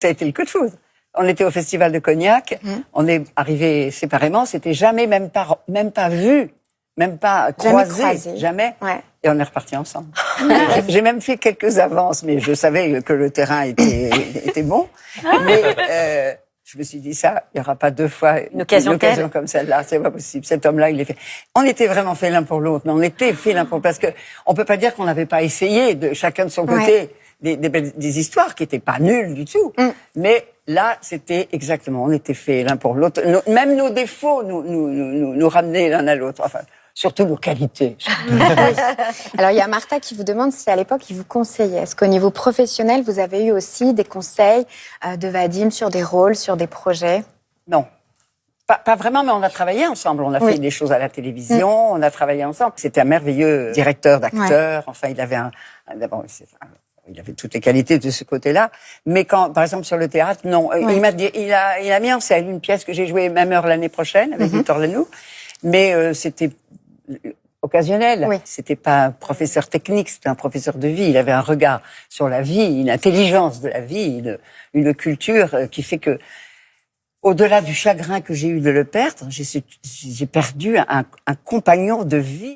Ça a été le coup de foudre. On était au Festival de Cognac, on est arrivés séparément, c'était jamais, même pas vu, même pas croisé, jamais. Ouais. Et on est repartis ensemble. J'ai même fait quelques avances, mais je savais que le terrain était bon. Mais je me suis dit ça, il n'y aura pas deux fois une occasion comme celle-là, c'est pas possible. Cet homme-là, il est fait. On était vraiment fait l'un pour l'autre, mais on était fait l'un pour l'autre parce que on peut pas dire qu'on n'avait pas essayé de chacun de son côté des histoires qui étaient pas nulles du tout, mais là, c'était exactement, on était fait l'un pour l'autre. Même nos défauts nous ramenaient l'un à l'autre. Enfin, surtout nos qualités. Alors, il y a Martha qui vous demande si à l'époque, il vous conseillait. Est-ce qu'au niveau professionnel, vous avez eu aussi des conseils de Vadim sur des rôles, sur des projets? Non. Pas vraiment, mais on a travaillé ensemble. On a fait des choses à la télévision, on a travaillé ensemble. C'était un merveilleux directeur d'acteurs. Enfin, il avait il avait toutes les qualités de ce côté-là. Mais quand, par exemple, sur le théâtre, non. Il a mis en scène une pièce que j'ai jouée même heure l'année prochaine avec Victor Lanoux. Mais c'était occasionnel. C'était pas un professeur technique, c'était un professeur de vie. Il avait un regard sur la vie, une intelligence de la vie, une culture qui fait que, au-delà du chagrin que j'ai eu de le perdre, j'ai perdu un compagnon de vie.